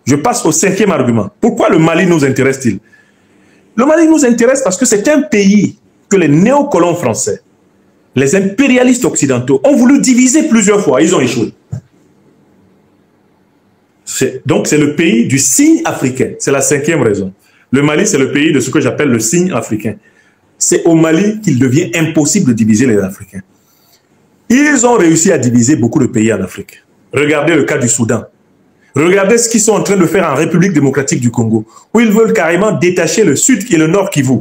Je passe au cinquième argument. Pourquoi le Mali nous intéresse-t-il? Le Mali nous intéresse parce que c'est un pays que les néocolons français, les impérialistes occidentaux ont voulu diviser plusieurs fois. Ils ont échoué. Donc c'est le pays du signe africain. C'est la cinquième raison. Le Mali, c'est le pays de ce que j'appelle le signe africain. C'est au Mali qu'il devient impossible de diviser les Africains. Ils ont réussi à diviser beaucoup de pays en Afrique. Regardez le cas du Soudan. Regardez ce qu'ils sont en train de faire en République démocratique du Congo, où ils veulent carrément détacher le Sud et le Nord Kivu.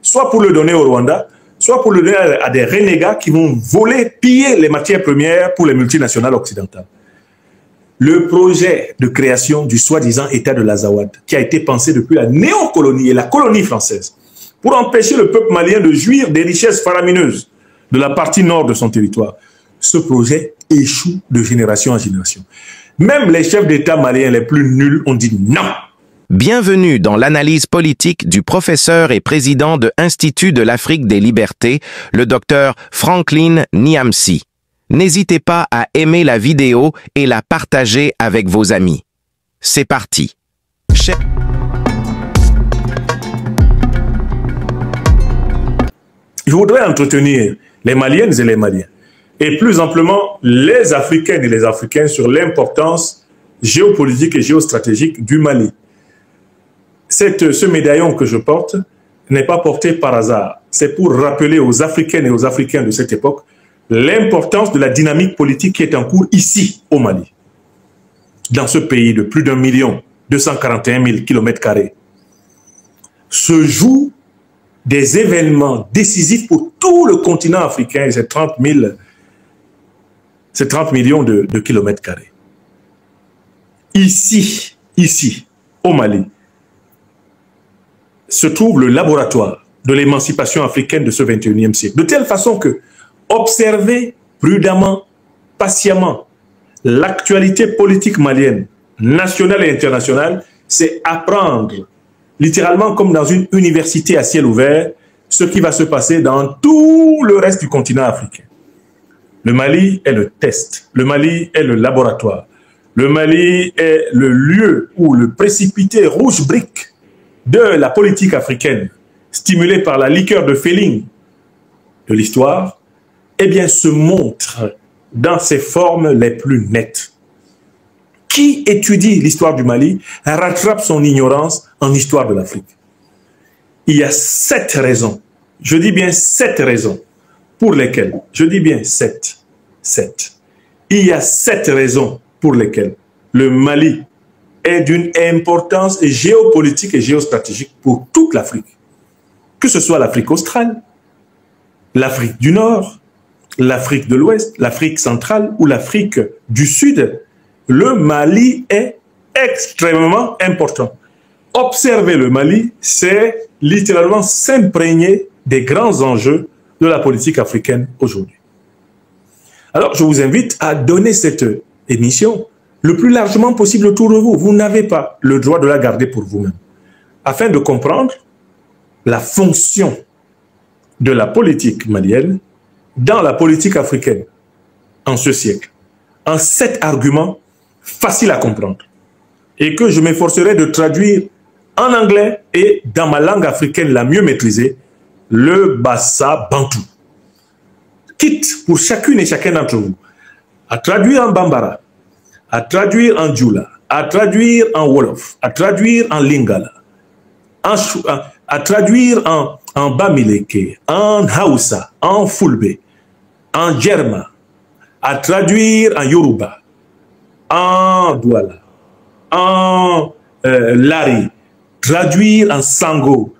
Soit pour le donner au Rwanda, soit pour le donner à des renégats qui vont voler, piller les matières premières pour les multinationales occidentales. Le projet de création du soi-disant État de l'Azawad, qui a été pensé depuis la néocolonie et la colonie française, pour empêcher le peuple malien de jouir des richesses faramineuses de la partie nord de son territoire. Ce projet échoue de génération en génération. Même les chefs d'État maliens les plus nuls ont dit non. Bienvenue dans l'analyse politique du professeur et président de l'Institut de l'Afrique des Libertés, le docteur Franklin Nyamsi. N'hésitez pas à aimer la vidéo et la partager avec vos amis. C'est parti. Je voudrais entretenir les Maliennes et les Maliens, et plus amplement les Africaines et les Africains sur l'importance géopolitique et géostratégique du Mali. Ce médaillon que je porte n'est pas porté par hasard. C'est pour rappeler aux Africaines et aux Africains de cette époque l'importance de la dynamique politique qui est en cours ici, au Mali. Dans ce pays de plus d'1 241 000 km², se jouent des événements décisifs pour tout le continent africain et ses 30 millions de kilomètres carrés. Ici, au Mali, se trouve le laboratoire de l'émancipation africaine de ce 21e siècle. De telle façon que observer prudemment, patiemment, l'actualité politique malienne, nationale et internationale, c'est apprendre, littéralement comme dans une université à ciel ouvert, ce qui va se passer dans tout le reste du continent africain. Le Mali est le test, le Mali est le laboratoire, le Mali est le lieu où le précipité rouge brique de la politique africaine, stimulée par la liqueur de Féline de l'histoire, eh bien, se montre dans ses formes les plus nettes. Qui étudie l'histoire du Mali rattrape son ignorance en histoire de l'Afrique. Il y a 7 raisons, je dis bien 7 raisons, pour lesquelles, je dis bien 7, il y a 7 raisons pour lesquelles le Mali est d'une importance géopolitique et géostratégique pour toute l'Afrique. Que ce soit l'Afrique australe, l'Afrique du Nord, l'Afrique de l'Ouest, l'Afrique centrale ou l'Afrique du Sud, le Mali est extrêmement important. Observer le Mali, c'est littéralement s'imprégner des grands enjeux de la politique africaine aujourd'hui. Alors, je vous invite à donner cette émission le plus largement possible autour de vous. Vous n'avez pas le droit de la garder pour vous-même. Afin de comprendre la fonction de la politique malienne dans la politique africaine en ce siècle, en 7 arguments faciles à comprendre et que je m'efforcerai de traduire en anglais et dans ma langue africaine la mieux maîtrisée, le Bassa Bantou. Quitte pour chacune et chacun d'entre vous à traduire en Bambara, à traduire en Djoula, à traduire en Wolof, à traduire en Lingala, à traduire en Bamileke, en Hausa, en Fulbe, en Djerma, à traduire en Yoruba, en Douala, en Lari, traduire en Sango,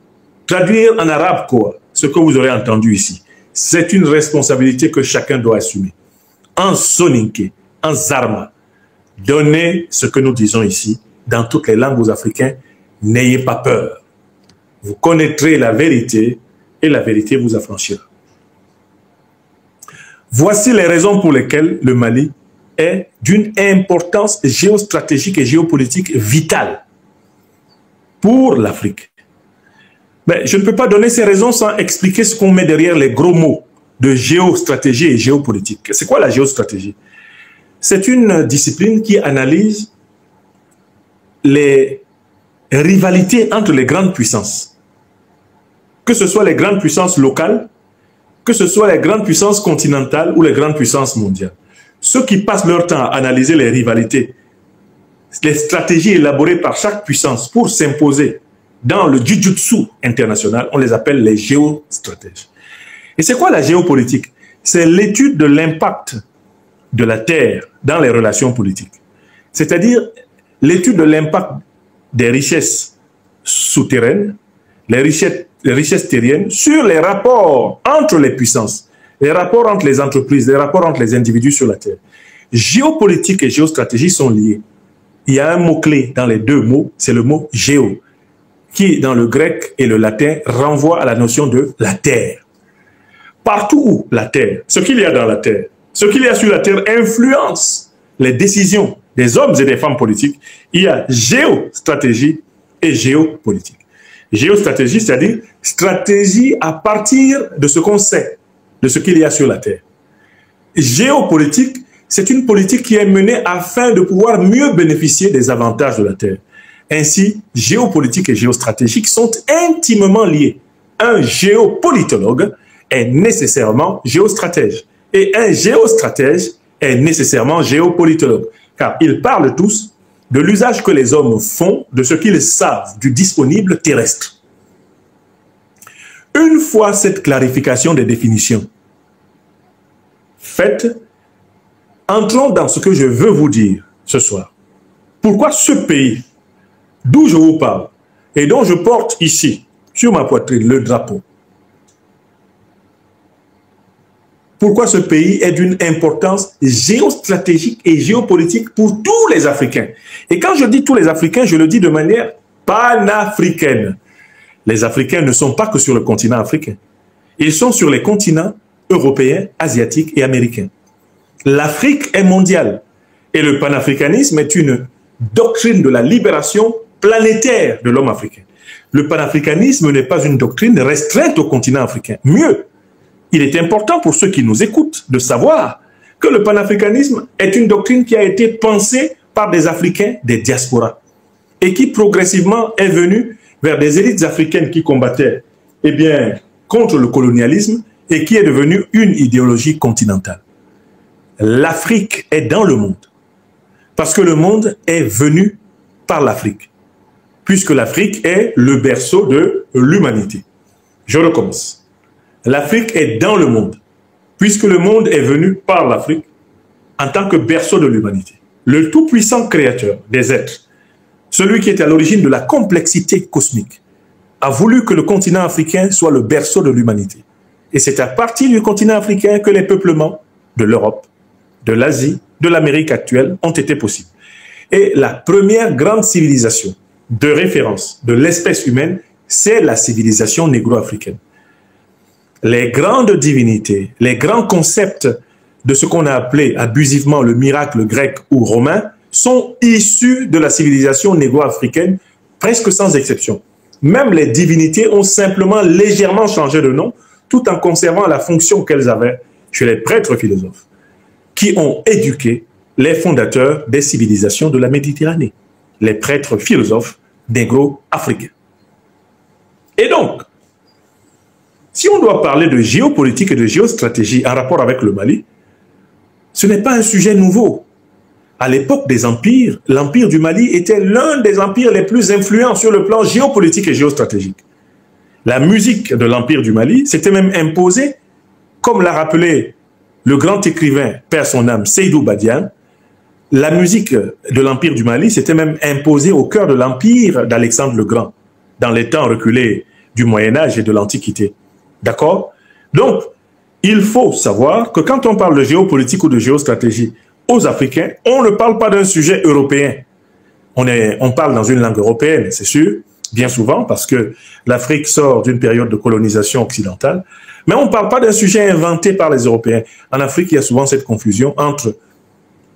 traduire en arabe quoi, ce que vous aurez entendu ici. C'est une responsabilité que chacun doit assumer. En Soninké, en Zarma, donnez ce que nous disons ici dans toutes les langues aux Africains. N'ayez pas peur. Vous connaîtrez la vérité et la vérité vous affranchira. Voici les raisons pour lesquelles le Mali est d'une importance géostratégique et géopolitique vitale pour l'Afrique. Mais je ne peux pas donner ces raisons sans expliquer ce qu'on met derrière les gros mots de géostratégie et géopolitique. C'est quoi la géostratégie? C'est une discipline qui analyse les rivalités entre les grandes puissances, que ce soit les grandes puissances locales, que ce soit les grandes puissances continentales ou les grandes puissances mondiales. Ceux qui passent leur temps à analyser les rivalités, les stratégies élaborées par chaque puissance pour s'imposer dans le jujutsu international, on les appelle les géostratèges. Et c'est quoi la géopolitique? C'est l'étude de l'impact de la Terre dans les relations politiques. C'est-à-dire l'étude de l'impact des richesses souterraines, les richesses terriennes, sur les rapports entre les puissances, les rapports entre les entreprises, les rapports entre les individus sur la Terre. Géopolitique et géostratégie sont liés. Il y a un mot-clé dans les deux mots, c'est le mot « géo », qui, dans le grec et le latin, renvoie à la notion de la Terre. Partout où la Terre, ce qu'il y a dans la Terre, ce qu'il y a sur la Terre influence les décisions des hommes et des femmes politiques, il y a géostratégie et géopolitique. Géostratégie, c'est-à-dire stratégie à partir de ce qu'on sait, de ce qu'il y a sur la Terre. Géopolitique, c'est une politique qui est menée afin de pouvoir mieux bénéficier des avantages de la Terre. Ainsi, géopolitique et géostratégique sont intimement liés. Un géopolitologue est nécessairement géostratège. Et un géostratège est nécessairement géopolitologue. Car ils parlent tous de l'usage que les hommes font de ce qu'ils savent du disponible terrestre. Une fois cette clarification des définitions faite, entrons dans ce que je veux vous dire ce soir. Pourquoi ce pays, d'où je vous parle, et dont je porte ici, sur ma poitrine, le drapeau, pourquoi ce pays est d'une importance géostratégique et géopolitique pour tous les Africains. Et quand je dis tous les Africains, je le dis de manière panafricaine. Les Africains ne sont pas que sur le continent africain. Ils sont sur les continents européens, asiatiques et américains. L'Afrique est mondiale. Et le panafricanisme est une doctrine de la libération planétaire de l'homme africain. Le panafricanisme n'est pas une doctrine restreinte au continent africain. Mieux, il est important pour ceux qui nous écoutent de savoir que le panafricanisme est une doctrine qui a été pensée par des Africains des diasporas et qui progressivement est venue vers des élites africaines qui combattaient contre le colonialisme et qui est devenue une idéologie continentale. L'Afrique est dans le monde parce que le monde est venu par l'Afrique, puisque l'Afrique est le berceau de l'humanité. Je recommence. L'Afrique est dans le monde, puisque le monde est venu par l'Afrique en tant que berceau de l'humanité. Le tout-puissant créateur des êtres, celui qui est à l'origine de la complexité cosmique, a voulu que le continent africain soit le berceau de l'humanité. Et c'est à partir du continent africain que les peuplements de l'Europe, de l'Asie, de l'Amérique actuelle ont été possibles. Et la première grande civilisation de référence de l'espèce humaine, c'est la civilisation négro-africaine. Les grandes divinités, les grands concepts de ce qu'on a appelé abusivement le miracle grec ou romain sont issus de la civilisation négro-africaine, presque sans exception. Même les divinités ont simplement légèrement changé de nom, tout en conservant la fonction qu'elles avaient chez les prêtres philosophes, qui ont éduqué les fondateurs des civilisations de la Méditerranée, les prêtres philosophes négro-africains. Et donc, si on doit parler de géopolitique et de géostratégie en rapport avec le Mali, ce n'est pas un sujet nouveau. À l'époque des empires, l'empire du Mali était l'un des empires les plus influents sur le plan géopolitique et géostratégique. La musique de l'empire du Mali s'était même imposée, comme l'a rappelé le grand écrivain, père son âme, Seydou Badiane. La musique de l'empire du Mali s'était même imposée au cœur de l'empire d'Alexandre le Grand, dans les temps reculés du Moyen-Âge et de l'Antiquité. D'accord? Donc, il faut savoir que quand on parle de géopolitique ou de géostratégie aux Africains, on ne parle pas d'un sujet européen. On parle dans une langue européenne, c'est sûr, bien souvent, parce que l'Afrique sort d'une période de colonisation occidentale, mais on ne parle pas d'un sujet inventé par les Européens. En Afrique, il y a souvent cette confusion entre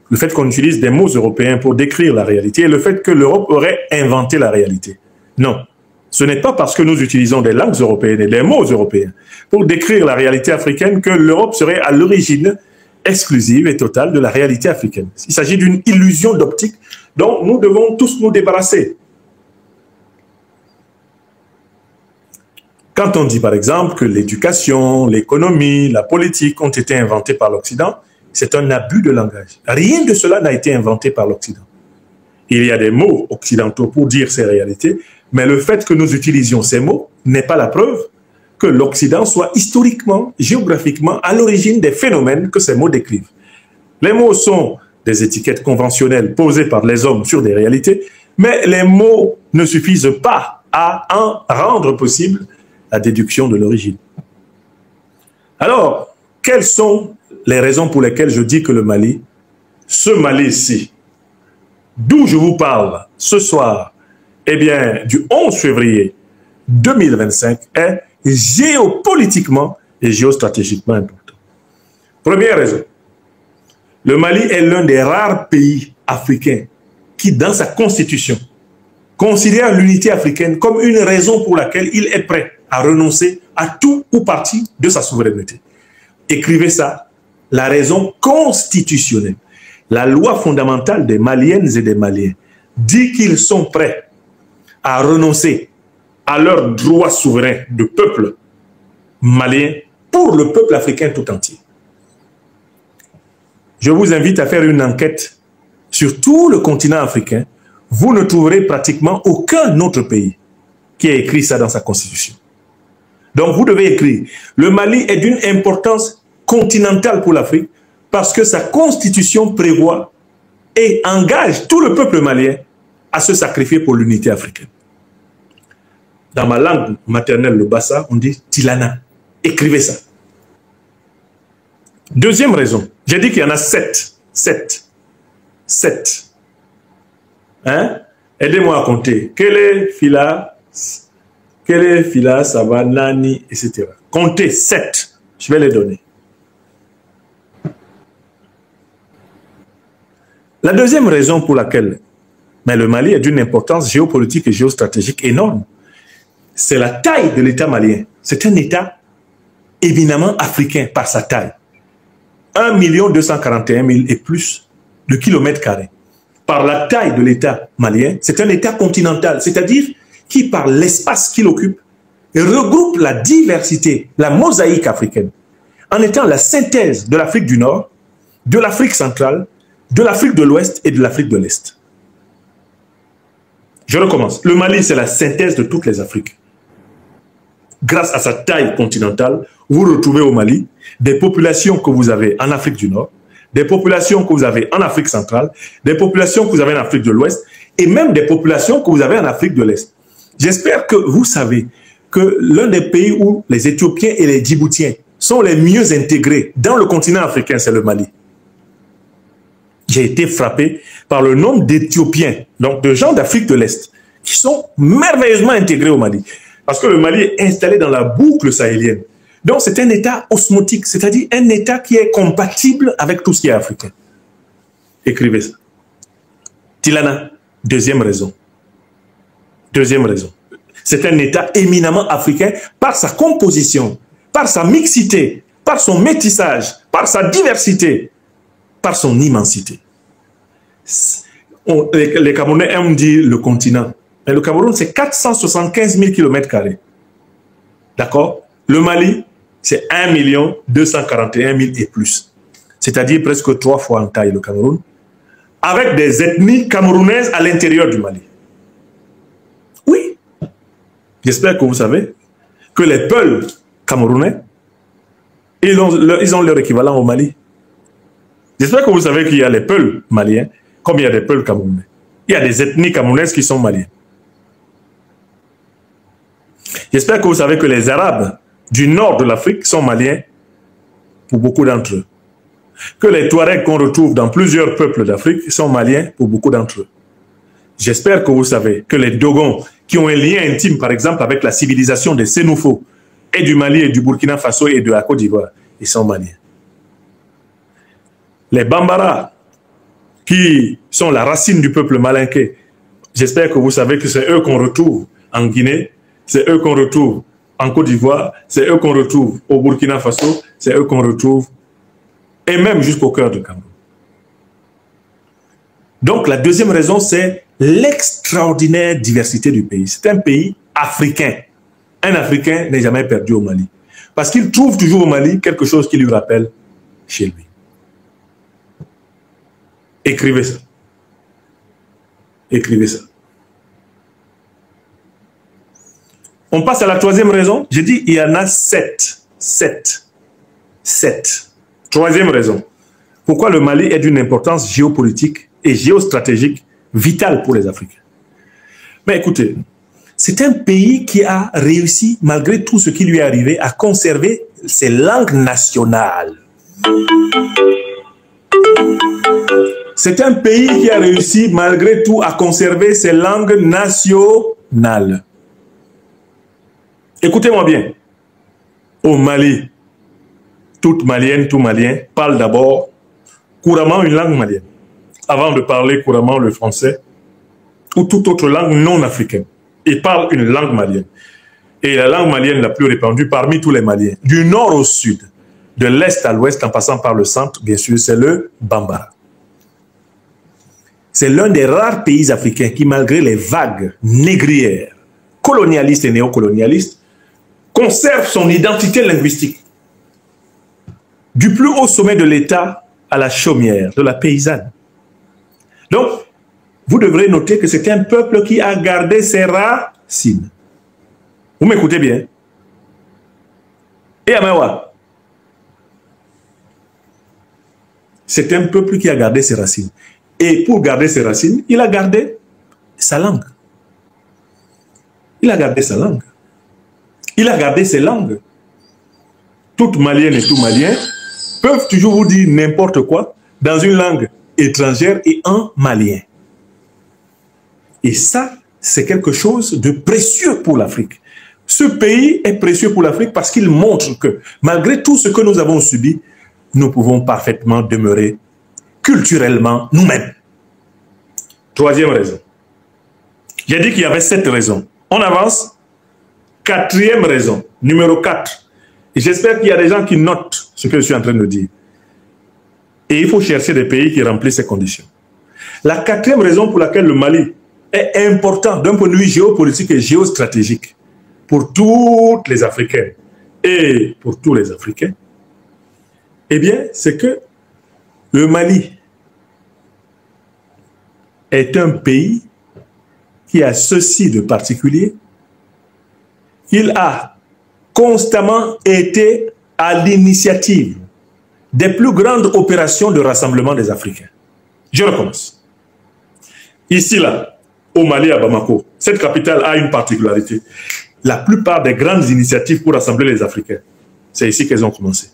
le fait qu'on utilise des mots européens pour décrire la réalité et le fait que l'Europe aurait inventé la réalité. Non. Ce n'est pas parce que nous utilisons des langues européennes et des mots européens pour décrire la réalité africaine que l'Europe serait à l'origine exclusive et totale de la réalité africaine. Il s'agit d'une illusion d'optique Donc, nous devons tous nous débarrasser. Quand on dit, par exemple, que l'éducation, l'économie, la politique ont été inventés par l'Occident, c'est un abus de langage. Rien de cela n'a été inventé par l'Occident. Il y a des mots occidentaux pour dire ces réalités, mais le fait que nous utilisions ces mots n'est pas la preuve que l'Occident soit historiquement, géographiquement, à l'origine des phénomènes que ces mots décrivent. Les mots sont des étiquettes conventionnelles posées par les hommes sur des réalités, mais les mots ne suffisent pas à en rendre possible la déduction de l'origine. Alors, quelles sont les raisons pour lesquelles je dis que le Mali, ce Mali-ci, d'où je vous parle ce soir, eh bien, du 11 février 2025, est géopolitiquement et géostratégiquement important. Première raison, le Mali est l'un des rares pays africains qui, dans sa constitution, considère l'unité africaine comme une raison pour laquelle il est prêt à renoncer à tout ou partie de sa souveraineté. Écrivez ça, la raison constitutionnelle. La loi fondamentale des Maliennes et des Maliens dit qu'ils sont prêts à renoncer à leurs droits souverains de peuple malien pour le peuple africain tout entier. Je vous invite à faire une enquête sur tout le continent africain. Vous ne trouverez pratiquement aucun autre pays qui a écrit ça dans sa constitution. Donc vous devez écrire. Le Mali est d'une importance continentale pour l'Afrique parce que sa constitution prévoit et engage tout le peuple malien à se sacrifier pour l'unité africaine. Dans ma langue maternelle, le Bassa, on dit Tilana. Écrivez ça. Deuxième raison, j'ai dit qu'il y en a 7. 7. Hein? Aidez-moi à compter. Kele, Fila, Savanani, etc. Comptez 7. Je vais les donner. La deuxième raison pour laquelle le Mali est d'une importance géopolitique et géostratégique énorme, c'est la taille de l'État malien. C'est un État éminemment africain par sa taille. 1 241 000 et plus de kilomètres carrés. Par la taille de l'État malien, c'est un État continental, c'est-à-dire qui, par l'espace qu'il occupe, regroupe la diversité, la mosaïque africaine, en étant la synthèse de l'Afrique du Nord, de l'Afrique centrale, de l'Afrique de l'Ouest et de l'Afrique de l'Est. Je recommence. Le Mali, c'est la synthèse de toutes les Afriques. Grâce à sa taille continentale, vous retrouvez au Mali des populations que vous avez en Afrique du Nord, des populations que vous avez en Afrique centrale, des populations que vous avez en Afrique de l'Ouest et même des populations que vous avez en Afrique de l'Est. J'espère que vous savez que l'un des pays où les Éthiopiens et les Djiboutiens sont les mieux intégrés dans le continent africain, c'est le Mali. J'ai été frappé par le nombre d'Éthiopiens, donc de gens d'Afrique de l'Est, qui sont merveilleusement intégrés au Mali. Parce que le Mali est installé dans la boucle sahélienne. Donc c'est un État osmotique, c'est-à-dire un État qui est compatible avec tout ce qui est africain. Écrivez ça. Tilana, deuxième raison. Deuxième raison. C'est un État éminemment africain par sa composition, par sa mixité, par son métissage, par sa diversité, par son immensité. Les Camerounais aiment dire le continent. Mais le Cameroun, c'est 475 000 km². D'accord? Le Mali, c'est 1 241 000 et plus. C'est-à-dire presque 3 fois en taille le Cameroun, avec des ethnies camerounaises à l'intérieur du Mali. Oui. J'espère que vous savez que les Peuls camerounais, ils ont leur équivalent au Mali. J'espère que vous savez qu'il y a les Peuls maliens, comme il y a des Peuls camerounais. Il y a des ethnies camerounaises qui sont maliennes. J'espère que vous savez que les Arabes du nord de l'Afrique sont maliens pour beaucoup d'entre eux. Que les Touaregs qu'on retrouve dans plusieurs peuples d'Afrique sont maliens pour beaucoup d'entre eux. J'espère que vous savez que les Dogons, qui ont un lien intime, par exemple, avec la civilisation des Sénoufos, et du Mali et du Burkina Faso et de la Côte d'Ivoire, ils sont maliens. Les Bambara, qui sont la racine du peuple malinké, j'espère que vous savez que c'est eux qu'on retrouve en Guinée, c'est eux qu'on retrouve en Côte d'Ivoire, c'est eux qu'on retrouve au Burkina Faso, c'est eux qu'on retrouve, et même jusqu'au cœur du Cameroun. Donc la deuxième raison, c'est l'extraordinaire diversité du pays. C'est un pays africain. Un Africain n'est jamais perdu au Mali. Parce qu'il trouve toujours au Mali quelque chose qui lui rappelle chez lui. Écrivez ça. Écrivez ça. On passe à la troisième raison. J'ai dit il y en a 7. 7. Troisième raison. Pourquoi le Mali est d'une importance géopolitique et géostratégique vitale pour les Africains. Mais écoutez, c'est un pays qui a réussi, malgré tout ce qui lui est arrivé, à conserver ses langues nationales. C'est un pays qui a réussi, malgré tout, à conserver ses langues nationales. Écoutez-moi bien. Au Mali, toute Malienne, tout Malien parle d'abord couramment une langue malienne, avant de parler couramment le français ou toute autre langue non africaine. Ils parlent une langue malienne. Et la langue malienne la plus répandue parmi tous les Maliens, du nord au sud, de l'est à l'ouest, en passant par le centre, bien sûr, c'est le Bambara. C'est l'un des rares pays africains qui, malgré les vagues négrières, colonialistes et néocolonialistes, conserve son identité linguistique. Du plus haut sommet de l'État à la chaumière, de la paysanne. Donc, vous devrez noter que c'est un peuple qui a gardé ses racines. Vous m'écoutez bien? Et Amawa, c'est un peuple qui a gardé ses racines. Et pour garder ses racines, il a gardé sa langue. Il a gardé sa langue. Il a gardé ses langues. Toute Malienne et tout Malien peuvent toujours vous dire n'importe quoi dans une langue étrangère et en malien. Et ça, c'est quelque chose de précieux pour l'Afrique. Ce pays est précieux pour l'Afrique parce qu'il montre que, malgré tout ce que nous avons subi, nous pouvons parfaitement demeurer culturellement nous-mêmes. Troisième raison. J'ai dit qu'il y avait 7 raisons. On avance. 4e raison, numéro 4. Et j'espère qu'il y a des gens qui notent ce que je suis en train de dire. Et il faut chercher des pays qui remplissent ces conditions. La 4e raison pour laquelle le Mali est important d'un point de vue géopolitique et géostratégique pour toutes les Africaines et pour tous les Africains, eh bien, c'est que le Mali est un pays qui a ceci de particulier. Il a constamment été à l'initiative des plus grandes opérations de rassemblement des Africains. Je recommence. Ici, là, au Mali, à Bamako, cette capitale a une particularité. La plupart des grandes initiatives pour rassembler les Africains, c'est ici qu'elles ont commencé.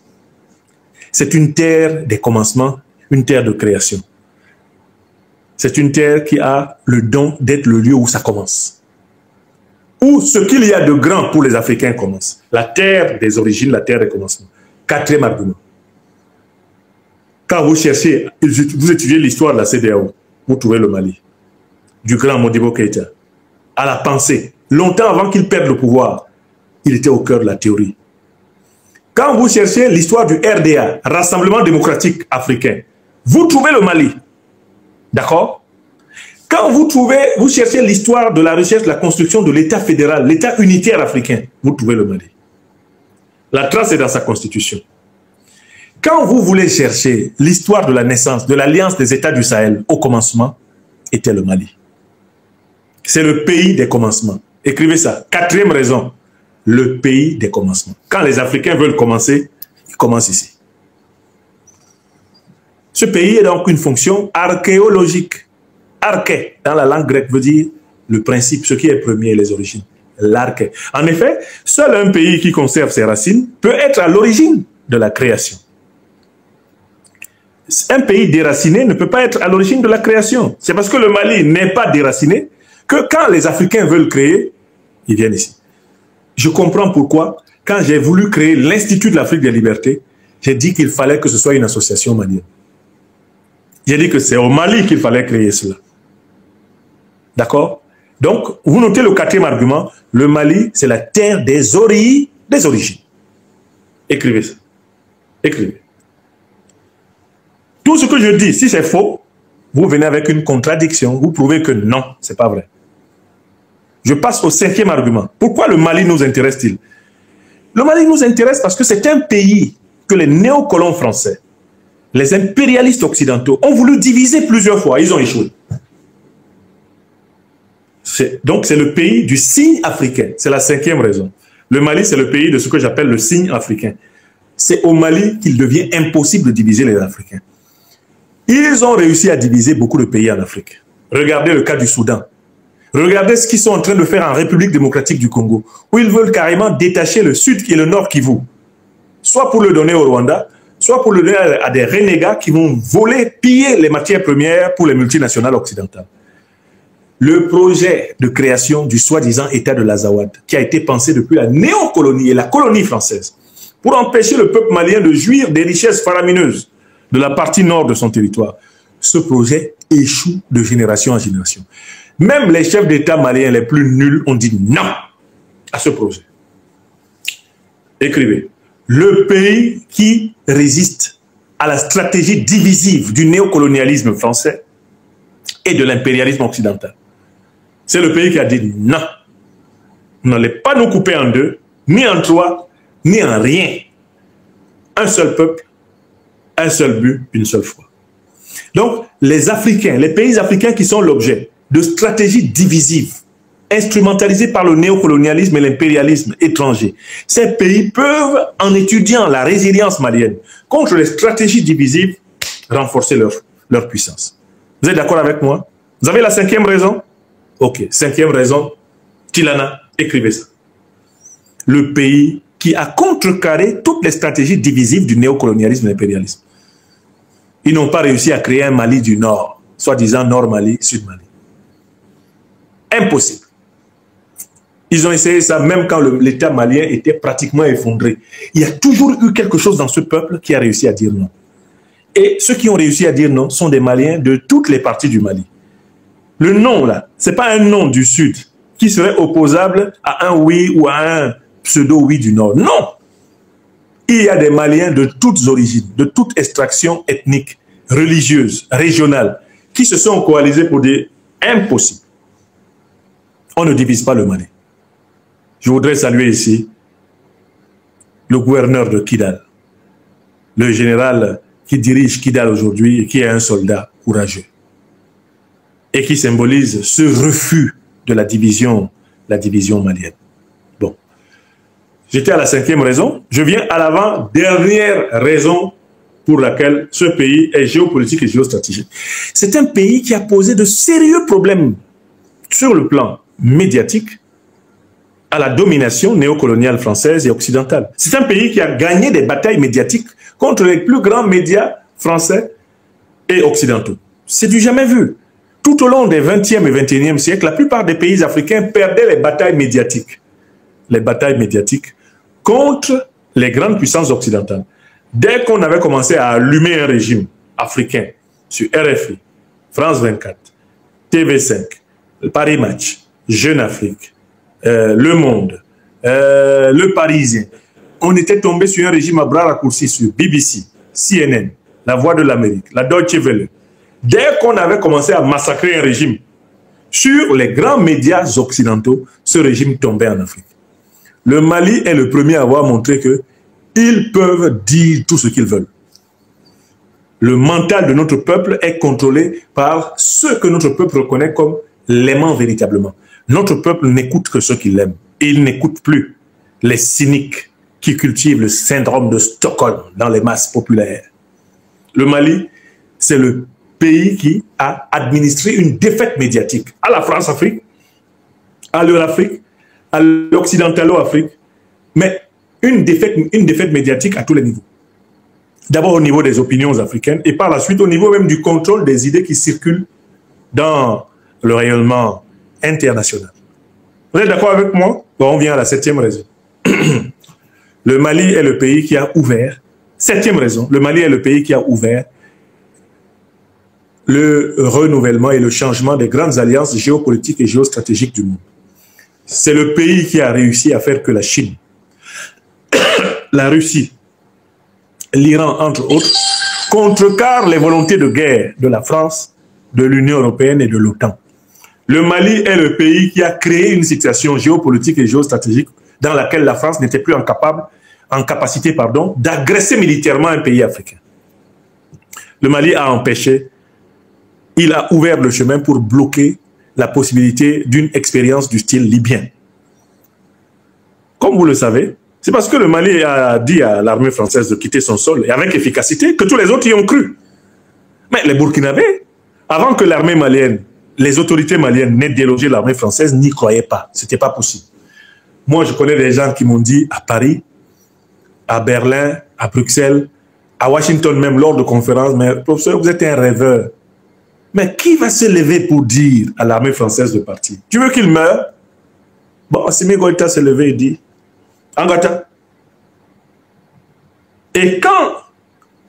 C'est une terre des commencements, une terre de création. C'est une terre qui a le don d'être le lieu où ça commence. Où ce qu'il y a de grand pour les Africains commence. La terre des origines, la terre des commencements. 4e argument. Quand vous cherchez, vous étudiez l'histoire de la CEDEAO, vous trouvez le Mali. Du grand Modibo Keïta. À la pensée. Longtemps avant qu'il perde le pouvoir, il était au cœur de la théorie. Quand vous cherchez l'histoire du RDA, Rassemblement démocratique africain, vous trouvez le Mali. D'accord? Quand vous cherchez l'histoire de la recherche, de la construction de l'État fédéral, l'État unitaire africain, vous trouvez le Mali. La trace est dans sa constitution. Quand vous voulez chercher l'histoire de la naissance, de l'alliance des États du Sahel, au commencement, était le Mali. C'est le pays des commencements. Écrivez ça. 4e raison, le pays des commencements. Quand les Africains veulent commencer, ils commencent ici. Ce pays est donc une fonction archéologique. Arché, dans la langue grecque, veut dire le principe, ce qui est premier, les origines. L'arché. En effet, seul un pays qui conserve ses racines peut être à l'origine de la création. Un pays déraciné ne peut pas être à l'origine de la création. C'est parce que le Mali n'est pas déraciné que quand les Africains veulent créer, ils viennent ici. Je comprends pourquoi, quand j'ai voulu créer l'Institut de l'Afrique des libertés, j'ai dit qu'il fallait que ce soit une association malienne. J'ai dit que c'est au Mali qu'il fallait créer cela. D'accord? Donc, vous notez le 4e argument, le Mali, c'est la terre des origines. Écrivez ça. Écrivez. Tout ce que je dis, si c'est faux, vous venez avec une contradiction, vous prouvez que non, ce n'est pas vrai. Je passe au 5e argument. Pourquoi le Mali nous intéresse-t-il? Le Mali nous intéresse parce que c'est un pays que les néocolons français, les impérialistes occidentaux ont voulu diviser plusieurs fois. Ils ont échoué. Donc c'est le pays du signe africain. C'est la 5e raison. Le Mali, c'est le pays de ce que j'appelle le signe africain. C'est au Mali qu'il devient impossible de diviser les Africains. Ils ont réussi à diviser beaucoup de pays en Afrique. Regardez le cas du Soudan. Regardez ce qu'ils sont en train de faire en République démocratique du Congo, où ils veulent carrément détacher le Sud et le Nord Kivu, soit pour le donner au Rwanda, soit pour le donner à des renégats qui vont voler, piller les matières premières pour les multinationales occidentales. Le projet de création du soi-disant État de l'Azawad, qui a été pensé depuis la néocolonie et la colonie française, pour empêcher le peuple malien de jouir des richesses faramineuses de la partie nord de son territoire. Ce projet échoue de génération en génération. Même les chefs d'État maliens les plus nuls ont dit non à ce projet. Écrivez. Le pays qui résiste à la stratégie divisive du néocolonialisme français et de l'impérialisme occidental. C'est le pays qui a dit non. Vous n'allez pas nous couper en deux, ni en trois, ni en rien. Un seul peuple, un seul but, une seule foi. Donc, les Africains, les pays africains qui sont l'objet de stratégies divisives, instrumentalisées par le néocolonialisme et l'impérialisme étranger. Ces pays peuvent, en étudiant la résilience malienne contre les stratégies divisives, renforcer leur puissance. Vous êtes d'accord avec moi? Vous avez la 5e raison? Ok, 5e raison, Tilana, écrivez ça. Le pays qui a contrecarré toutes les stratégies divisives du néocolonialisme et l'impérialisme. Ils n'ont pas réussi à créer un Mali du Nord, soi-disant Nord-Mali, Sud-Mali. Impossible. Ils ont essayé ça même quand l'État malien était pratiquement effondré. Il y a toujours eu quelque chose dans ce peuple qui a réussi à dire non. Et ceux qui ont réussi à dire non sont des Maliens de toutes les parties du Mali. Le non, là, ce n'est pas un non du Sud qui serait opposable à un oui ou à un pseudo-oui du Nord. Non! Il y a des Maliens de toutes origines, de toute extraction ethnique, religieuse, régionale, qui se sont coalisés pour dire impossible. On ne divise pas le Mali. Je voudrais saluer ici le gouverneur de Kidal, le général qui dirige Kidal aujourd'hui et qui est un soldat courageux et qui symbolise ce refus de la division malienne. Bon. J'étais à la 5e raison. Je viens à l'avant-dernière raison pour laquelle ce pays est géopolitique et géostratégique. C'est un pays qui a posé de sérieux problèmes sur le plan médiatique à la domination néocoloniale française et occidentale. C'est un pays qui a gagné des batailles médiatiques contre les plus grands médias français et occidentaux. C'est du jamais vu. Tout au long des 20e et 21e siècles, la plupart des pays africains perdaient les batailles médiatiques. Les batailles médiatiques contre les grandes puissances occidentales. Dès qu'on avait commencé à allumer un régime africain sur RFI, France 24, TV5, Paris Match, Jeune Afrique, Le Monde, Le Parisien, on était tombé sur un régime à bras raccourcis sur BBC, CNN, La Voix de l'Amérique, la Deutsche Welle. Dès qu'on avait commencé à massacrer un régime sur les grands médias occidentaux, ce régime tombait en Afrique. Le Mali est le premier à avoir montré qu'ils peuvent dire tout ce qu'ils veulent. Le mental de notre peuple est contrôlé par ceux que notre peuple reconnaît comme l'aimant véritablement. Notre peuple n'écoute que ceux qui l'aiment. Et il n'écoute plus les cyniques qui cultivent le syndrome de Stockholm dans les masses populaires. Le Mali, c'est le pays qui a administré une défaite médiatique à la France-Afrique, à l'Eurafrique, à l'Occidentalo-Afrique, mais une défaite médiatique à tous les niveaux. D'abord au niveau des opinions africaines et par la suite au niveau même du contrôle des idées qui circulent dans le rayonnement international. Vous êtes d'accord avec moi? Bon, on vient à la 7e raison. Le Mali est le pays qui a ouvert, 7e raison, le Mali est le pays qui a ouvert le renouvellement et le changement des grandes alliances géopolitiques et géostratégiques du monde. C'est le pays qui a réussi à faire que la Chine, la Russie, l'Iran, entre autres, contrecarrent les volontés de guerre de la France de l'Union européenne et de l'OTAN. Le Mali est le pays qui a créé une situation géopolitique et géostratégique dans laquelle la France n'était plus en capacité d'agresser militairement un pays africain. Le Mali a empêché, il a ouvert le chemin pour bloquer la possibilité d'une expérience du style libyen. Comme vous le savez, c'est parce que le Mali a dit à l'armée française de quitter son sol, et avec efficacité, que tous les autres y ont cru. Mais les Burkinabés, avant que l'armée malienne, les autorités maliennes n'aient délogé l'armée française, n'y croyaient pas. Ce n'était pas possible. Moi, je connais des gens qui m'ont dit à Paris, à Berlin, à Bruxelles, à Washington même, lors de conférences, mais professeur, vous êtes un rêveur. Mais qui va se lever pour dire à l'armée française de partir? Tu veux qu'il meure? Bon, Assimi Goïta s'est levé et dit, Angata. Et quand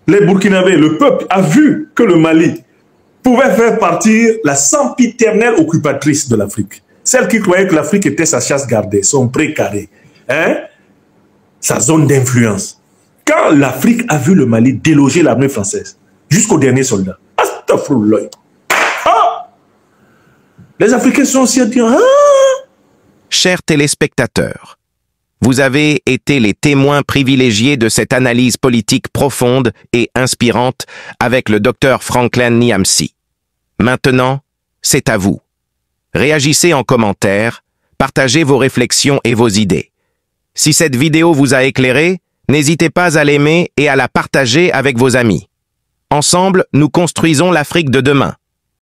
les Burkinabés, le peuple, a vu que le Mali pouvait faire partir la sempiternelle occupatrice de l'Afrique, celle qui croyait que l'Afrique était sa chasse gardée, son précaré, hein, sa zone d'influence. Quand l'Afrique a vu le Mali déloger l'armée française, jusqu'au dernier soldat, les Africains sont aussi à dire, Chers téléspectateurs, vous avez été les témoins privilégiés de cette analyse politique profonde et inspirante avec le docteur Franklin Nyamsi. Maintenant, c'est à vous. Réagissez en commentaire, partagez vos réflexions et vos idées. Si cette vidéo vous a éclairé, n'hésitez pas à l'aimer et à la partager avec vos amis. Ensemble, nous construisons l'Afrique de demain.